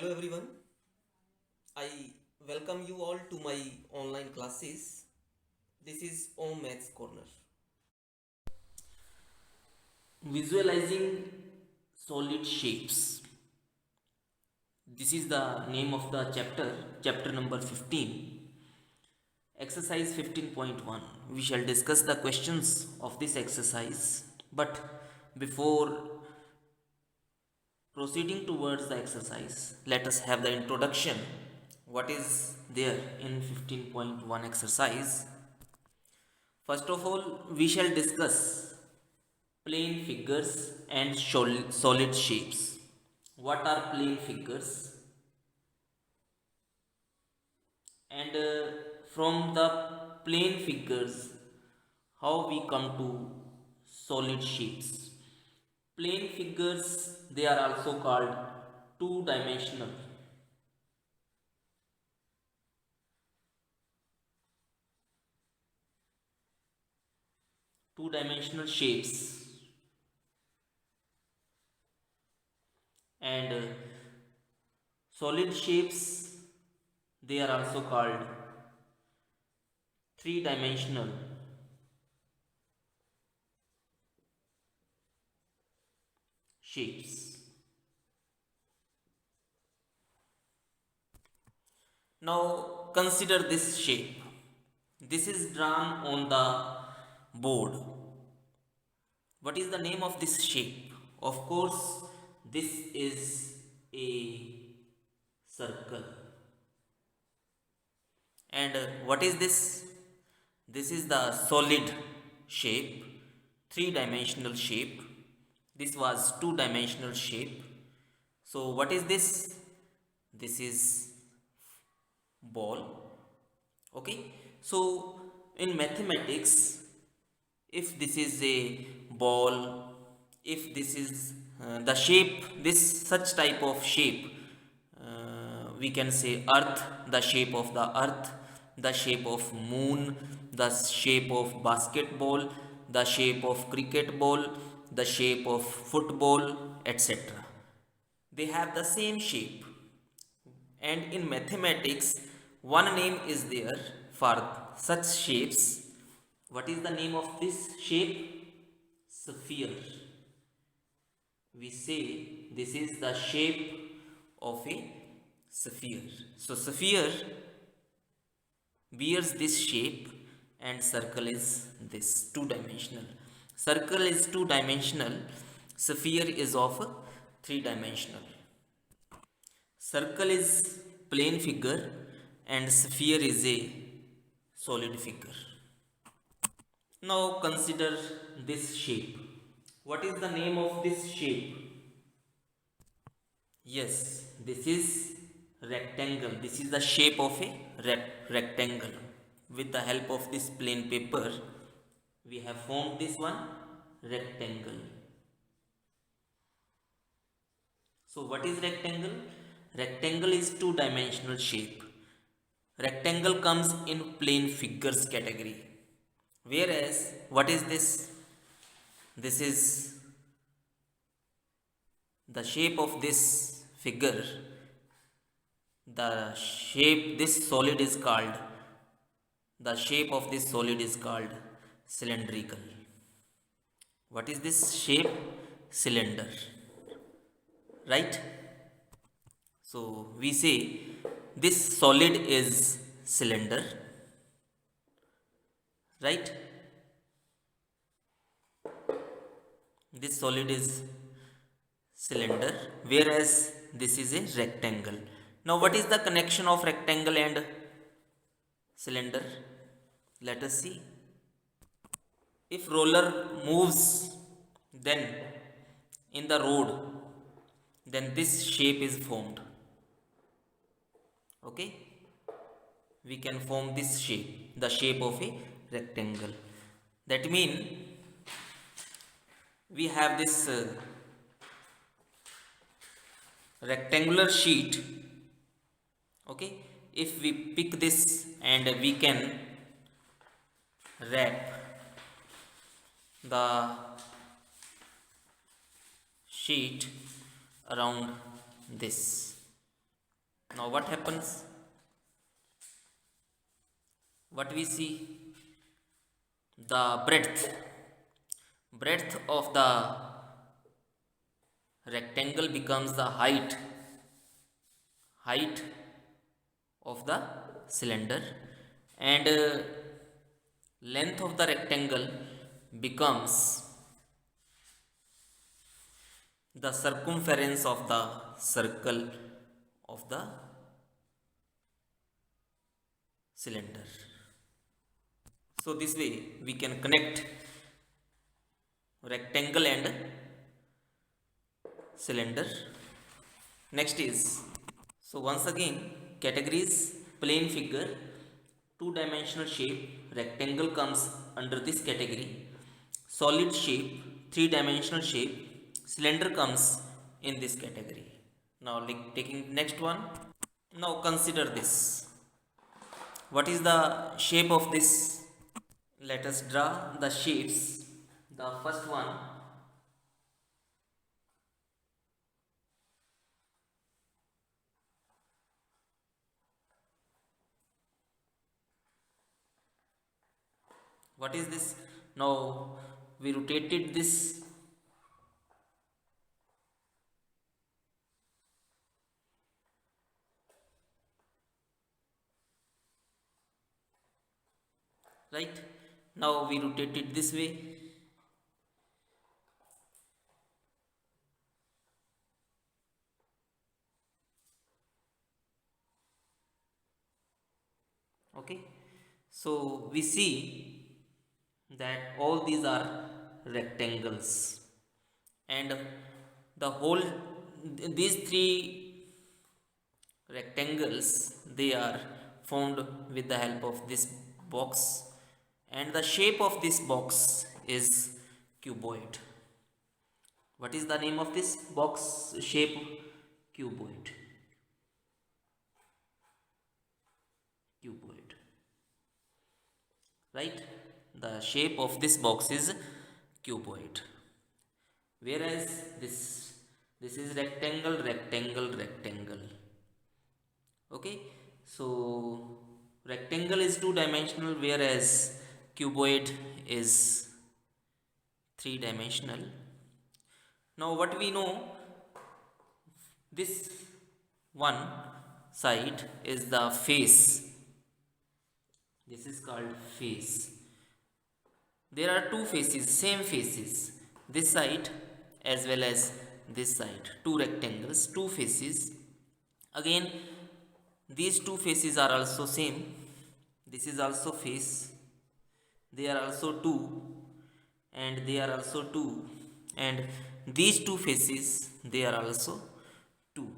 Hello everyone. I welcome you all to my online classes. This is Om Maths Corner. Visualizing solid shapes. This is the name of the chapter number 15. Exercise 15.1. We shall discuss the questions of this exercise. But before proceeding towards the exercise, let us have the introduction. What is there in 15.1 exercise? First of all, we shall discuss plane figures and solid shapes. What are plane figures? And from the plane figures, how we come to solid shapes. Plane figures, they are also called two-dimensional. Two-dimensional shapes, and solid shapes, they are also called three-dimensional shapes. Now consider this shape. This is drawn on the board. What is the name of this shape? Of course, this is a circle. And what is this? This is the solid shape, three-dimensional shape. This was two-dimensional shape. So what is this? This is ball. Okay, so in mathematics, if this is a ball, if this is the shape, this such type of shape, we can say earth, the shape of the earth, the shape of moon, the shape of basketball, the shape of cricket ball, the shape of football, etc. They have the same shape. And in mathematics, one name is there for such shapes. What is the name of this shape? Sphere. We say this is the shape of a sphere. So sphere bears this shape, and circle is this two dimensional. Circle is two dimensional, sphere is of three dimensional. Circle is plane figure and sphere is a solid figure. Now consider this shape. What is the name of this shape? Yes, this is rectangle. This is the shape of a rectangle. With the help of this plain paper, we have formed this one rectangle. So what is rectangle? Rectangle is two-dimensional shape. Rectangle comes in plane figures category. Whereas what is this? This is the shape of this figure. The shape this solid is called, the shape of this solid is called cylindrical. What is this shape? Cylinder. Right? So we say this solid is cylinder, right? This solid is cylinder, whereas this is a rectangle. Now what is the connection of rectangle and cylinder? Let us see. If roller moves, then in the road, then this shape is formed. Okay, we can form this shape, the shape of a rectangle. That means we have this rectangular sheet. Okay, if we pick this and we can wrap the sheet around this. Now what happens? What we see? The breadth of the rectangle becomes the height of the cylinder, and length of the rectangle becomes the circumference of the circle of the cylinder. So this way we can connect rectangle and cylinder. Next is, so once again, categories: plane figure, two dimensional shape, rectangle comes under this category. Solid shape, three dimensional shape, cylinder comes in this category. Now like taking next one. Now consider this. What is the shape of this? Let us draw the shapes. The first one, what is this? Now we rotated this. Right? Now we rotate it this way. Okay, so we see that all these are rectangles, and the whole these three rectangles, they are formed with the help of this box, and the shape of this box is cuboid. What is the name of this box shape? Cuboid. Cuboid. Right? The shape of this box is cuboid, whereas this is rectangle, rectangle, rectangle. Okay, so rectangle is two dimensional, whereas cuboid is three dimensional. Now what we know, this one side is the face. This is called face. There are two faces, same faces, this side as well as this side, two rectangles, two faces. Again, these two faces are also same. This is also face, they are also two, and they are also two, and these two faces, they are also two.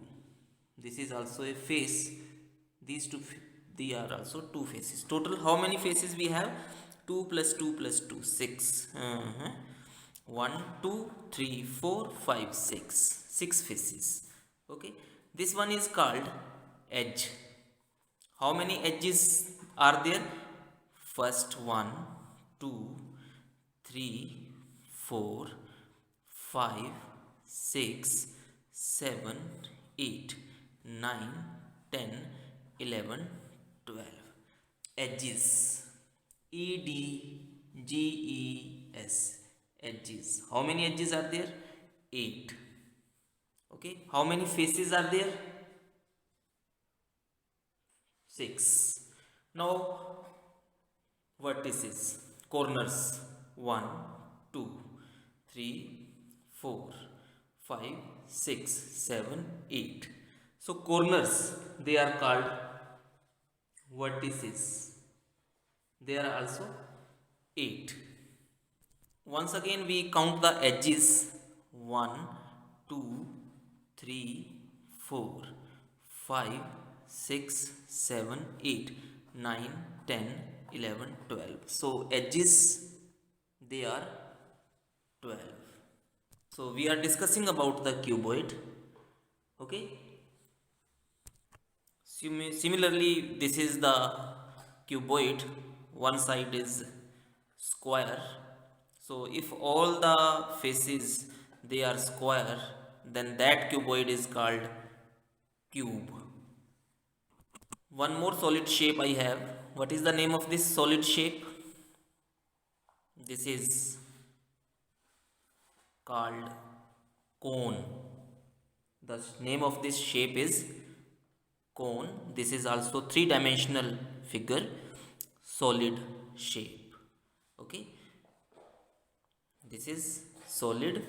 This is also a face. These two, they are also two faces. Total how many faces we have? 2 plus 2 plus 2, 6. 1 2 3 4 5 6, 6 faces. Okay, this one is called edge. How many edges are there? First 1 2 3 4 5 6 7 8 9 10 11 12 edges. EDGES, edges. How many edges are there? 8. Okay, how many faces are there? 6. Now vertices, corners: 1 2 3 4 5 6 7 8. So corners, they are called vertices. They are also 8. Once again we count the edges: 1 2 3 4 5 6 7 8 9 10 11 12. So edges, they are 12. So we are discussing about the cuboid. Okay, similarly, this is the cuboid. One side is square. So if all the faces, they are square, then that cuboid is called cube. One more solid shape I have. What is the name of this solid shape? This is called cone. The name of this shape is cone. This is also three-dimensional figure, solid shape. Okay, this is solid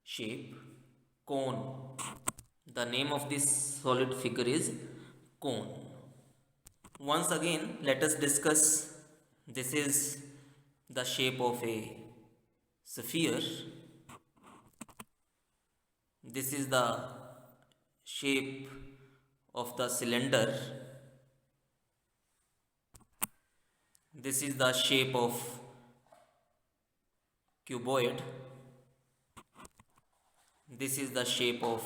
shape, cone. The name of this solid figure is cone. Once again, let us discuss. This is the shape of a sphere. This is the shape of the cylinder. This is the shape of cuboid. This is the shape of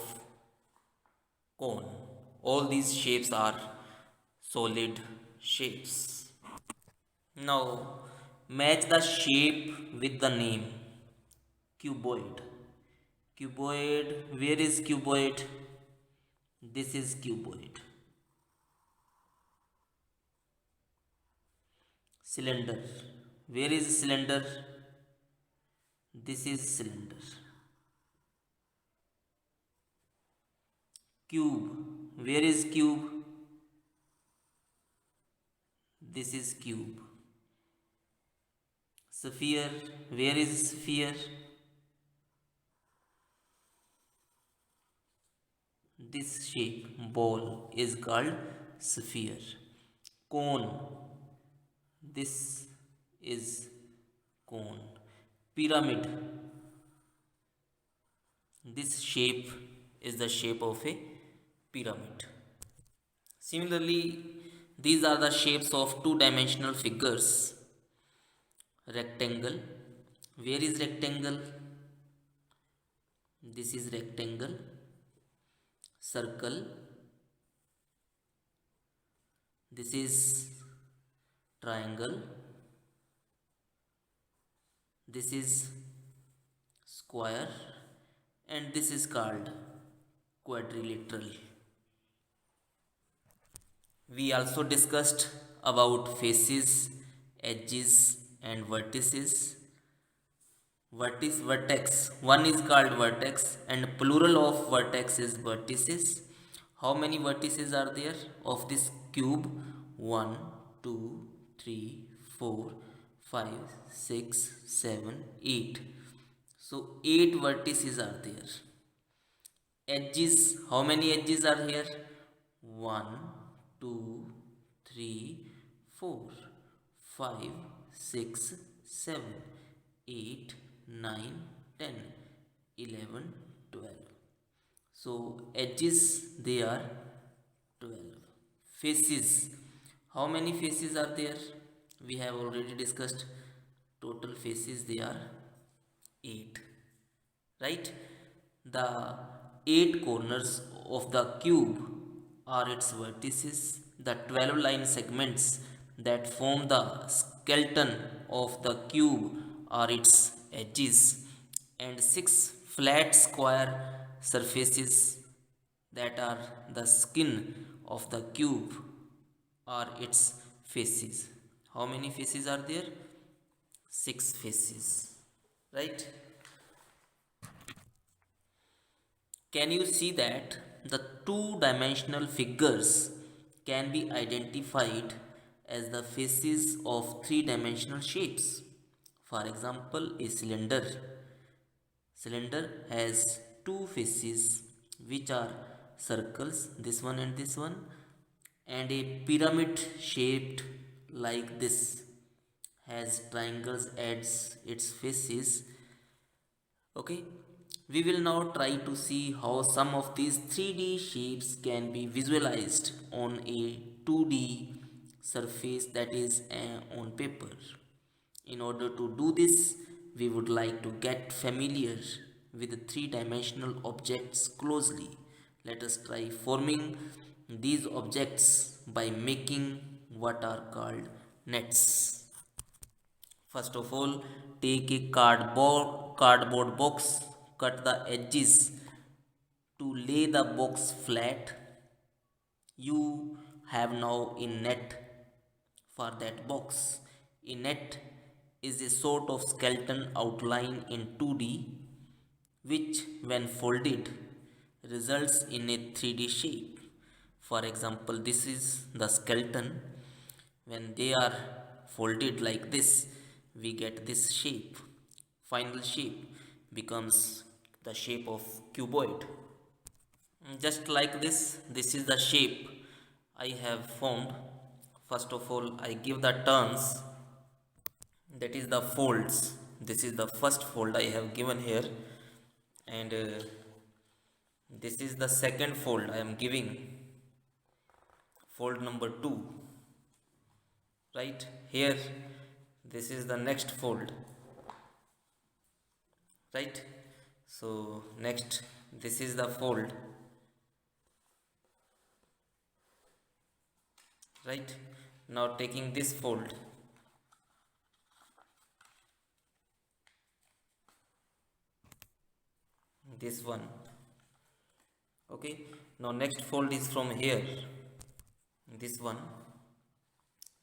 cone. All these shapes are solid shapes. Now match the shape with the name cuboid. Cuboid, where is cuboid? This is cuboid. Cylinder, where is cylinder? This is cylinder. Cube, where is cube? This is cube. Sphere, where is sphere? This shape, ball, is called sphere. Cone, this is cone. Pyramid, this shape is the shape of a pyramid. Similarly, these are the shapes of two-dimensional figures. Rectangle, where is rectangle? This is rectangle. Circle, this is triangle. This is square, and this is called quadrilateral. We also discussed about faces, edges, and vertices. Vertex. One is called vertex, and plural of vertex is vertices. How many vertices are there of this cube? 1, 2, 3, 4, 5, 6, 7, 8. So 8 vertices are there. Edges, how many edges are here? 1, 2, 3, 4, 5, 6, 7, 8, 9, 10, 11, 12. So edges, they are 12. Faces, how many faces are there? We have already discussed total faces, they are 8. Right? The 8 corners of the cube are its vertices. The 12 line segments that form the skeleton of the cube are its edges, and 6 flat square surfaces that are the skin of the cube are its faces. How many faces are there? 6 faces. Right? Can you see that the two-dimensional figures can be identified as the faces of three-dimensional shapes? For example, a cylinder. Cylinder has two faces which are circles, this one and this one, and a pyramid shaped like this has triangles as its faces. Okay, we will now try to see how some of these 3D shapes can be visualized on a 2D surface, that is on paper. In order to do this, we would like to get familiar with the three-dimensional objects closely. Let us try forming these objects by making what are called nets. First of all, take a cardboard box, cut the edges to lay the box flat. You have now a net for that box. A net is a sort of skeleton outline in 2D which, when folded, results in a 3D shape. For example, this is the skeleton. When they are folded like this, we get this shape. Final shape becomes the shape of cuboid. Just like this is the shape I have formed. First of all, I give the turns, that is the folds. This is the first fold I have given here, and this is the second fold I am giving, fold number 2, right here. This is the next fold, right? So next, this is the fold, right? Now taking this fold, this one, okay. Now next fold is from here, this one.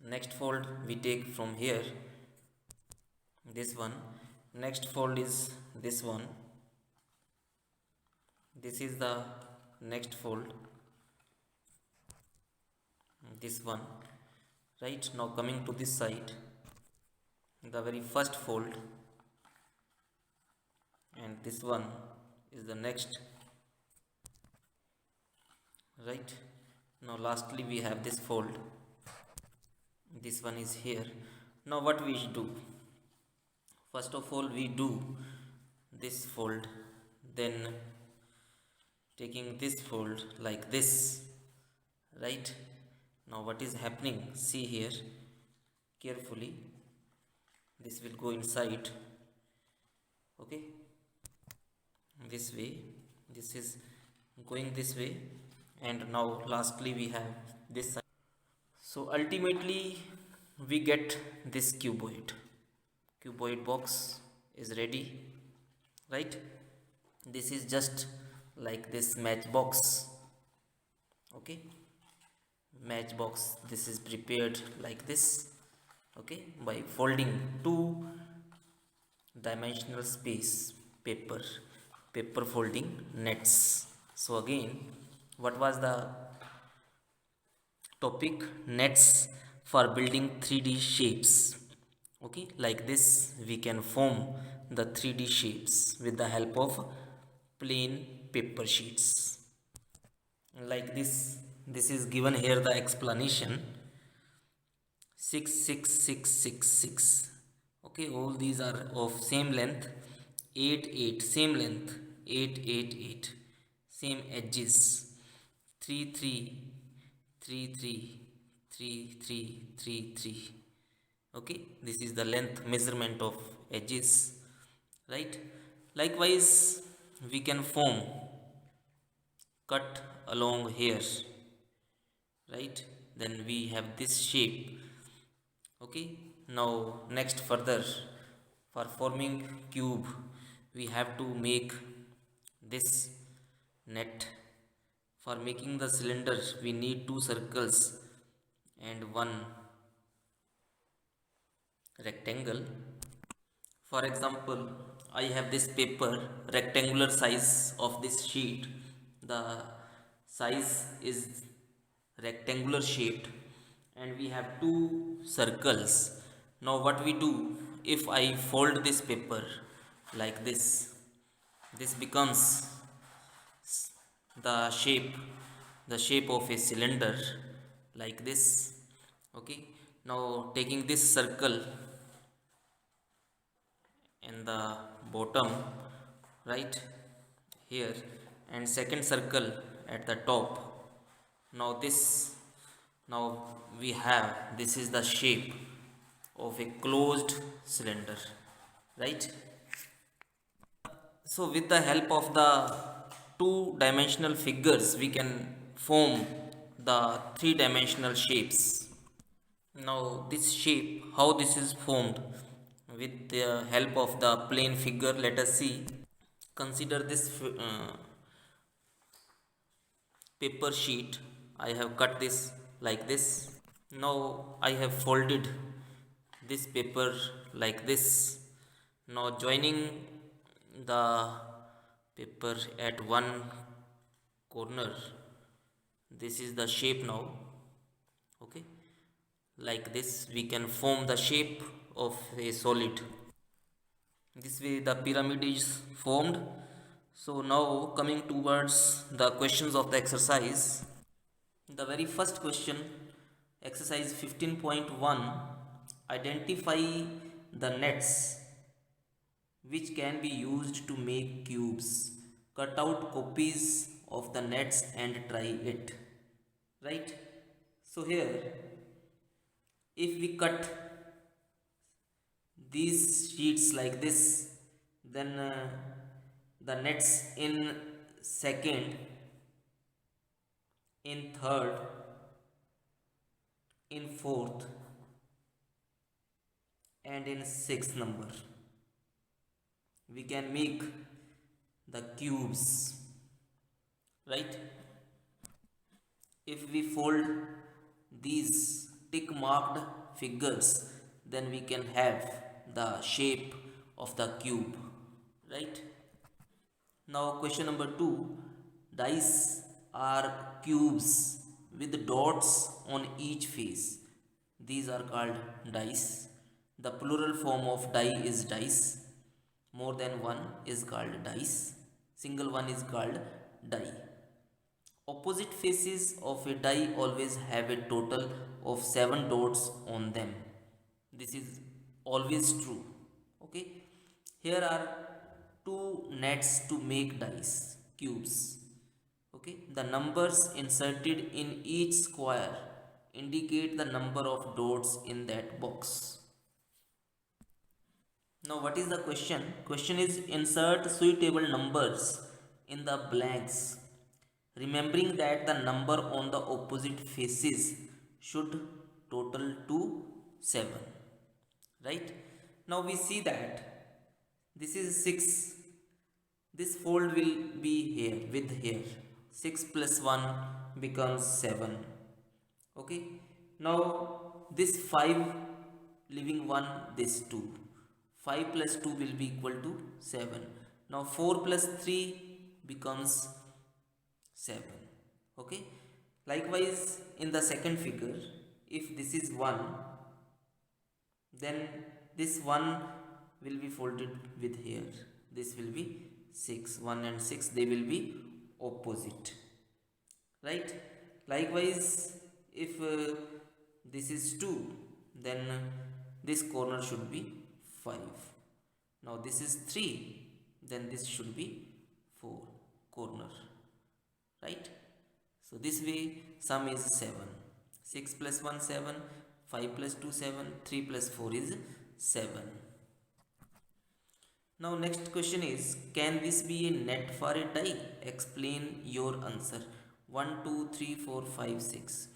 Next fold we take from here, this one. Next fold is this one. This is the next fold, this one, right? Now coming to this side, the very first fold, and this one is the next, right? Now lastly we have this fold, this one is here. Now what we do, first of all we do this fold, then taking this fold like this, right? Now what is happening, see here carefully, this will go inside, okay, this way, this is going this way, and now lastly we have this side. So ultimately we get this cuboid box is ready, right? This is just like this matchbox, okay, matchbox. This is prepared like this, okay, by folding two dimensional space paper folding nets. So again, what was the topic? Nets for building 3D shapes, okay. Like this we can form the 3D shapes with the help of plain paper sheets, like this is given here the explanation, 6 6 6 6 6, okay. All these are of same length, 8 8 same length, 8 8 8 same edges, 3 3 3 3 3 3 3 3, okay. This is the length measurement of edges, right? Likewise we can form cut along here, right? Then we have this shape, okay. Now next, further, for forming cube we have to make this net. For making the cylinder we need two circles and one rectangle. For example, I have this paper, rectangular size of this sheet, the size is rectangular shaped, and we have two circles. Now what we do, if I fold this paper like this becomes the shape of a cylinder like this, okay. Now taking this circle in the bottom, right here, and second circle at the top. Now now we have, this is the shape of a closed cylinder, right? So with the help of the two dimensional figures we can form the three dimensional shapes. Now this shape, how this is formed, with the help of the plane figure, let us see. Consider this paper sheet, I have cut this like this. Now I have folded this paper like this. Now joining the paper at one corner, this is the shape now. Okay, like this we can form the shape of a solid. This way the pyramid is formed. So now coming towards the questions of the exercise, the very first question, exercise 15.1, identify the nets which can be used to make cubes. Cut out copies of the nets and try it. Right? So here, if we cut these sheets like this, then the nets in second, in third, in fourth, and in sixth number, we can make the cubes. Right? If we fold these tick marked figures, then we can have the shape of the cube. Right? Now question number 2, dice are cubes with dots on each face. These are called dice. The plural form of die is dice. More than one is called dice. Single one is called die. Opposite faces of a die always have a total of 7 dots on them. This is always true. Okay. Here are two nets to make dice cubes. Okay. The numbers inserted in each square indicate the number of dots in that box. Now what is the question? Question is insert suitable numbers in the blanks, remembering that the number on the opposite faces should total to 7. Right? Now we see that this is 6. This fold will be here with here. 6 plus 1 becomes 7. Okay. Now this 5 leaving 1, this 2. 5 plus 2 will be equal to 7. Now 4 plus 3 becomes 7. Okay. Likewise in the second figure, if this is 1, then this 1 will be folded with here. This will be 6. 1 and 6, they will be opposite. Right? Likewise, if this is 2, then this corner should be 5. Now this is 3, then this should be 4 corner. Right? So this way sum is 7. 6 plus 1 7, 5 plus 2 7, 3 plus 4 is 7. Now next question is, can this be a net for a die? Explain your answer. 1 2 3 4 5 6.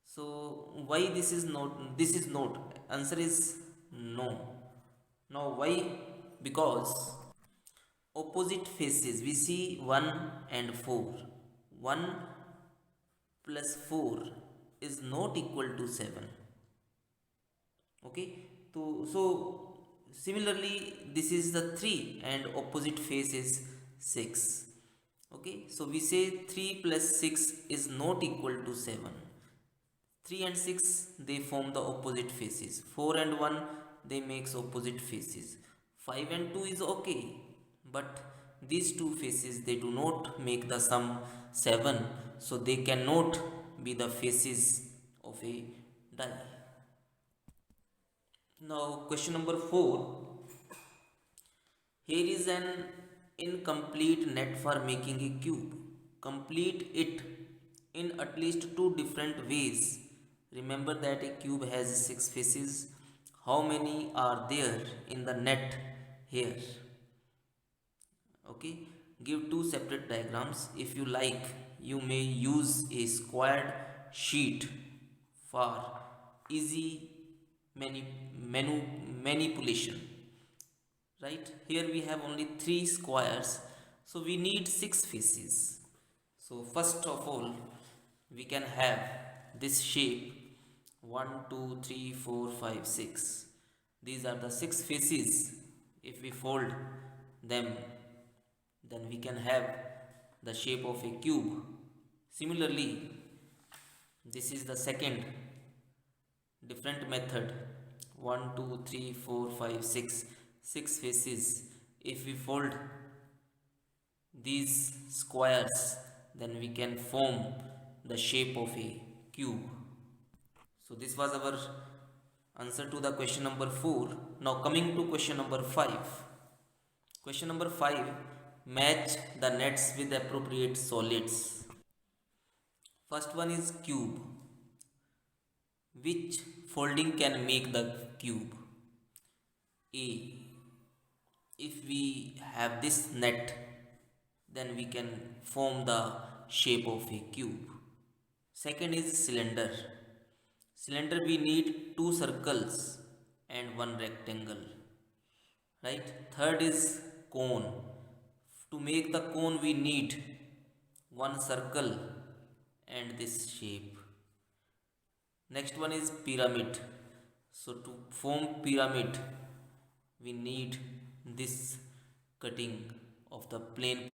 So why this is not? Answer is no. Now why? Because opposite faces, we see 1 and 4. 1 plus 4 is not equal to 7. Okay. So similarly this is the 3 and opposite face is 6. Okay. So we say 3 plus 6 is not equal to 7. 3 and 6, they form the opposite faces. 4 and 1, they makes opposite faces. 5 and 2 is okay, but these two faces, they do not make the sum 7, so they cannot be the faces of a die. Now question number 4, here is an incomplete net for making a cube. Complete it in at least 2 different ways. Remember that a cube has 6 faces. How many are there in the net here? Okay. Give 2 separate diagrams. If you like, you may use a squared sheet for easy manipulation. Right? Here we have only 3 squares, so we need 6 faces. So first of all, we can have this shape 1 2 3 4 5 6. These are the 6 faces. If we fold them, then we can have the shape of a cube. Similarly, this is the second different method. 1 2 3 4 5 6, 6 faces. If we fold these squares, then we can form the shape of a cube. So this was our answer to the question number 4. Now coming to question number 5. Question number 5, match the nets with appropriate solids. First one is cube. Which folding can make the cube? A. If we have this net, then we can form the shape of a cube. Second is cylinder. Cylinder we need 2 circles and 1 rectangle. Right? Third is cone. To make the cone we need 1 circle and this shape. Next one is pyramid. So to form pyramid we need this cutting of the plane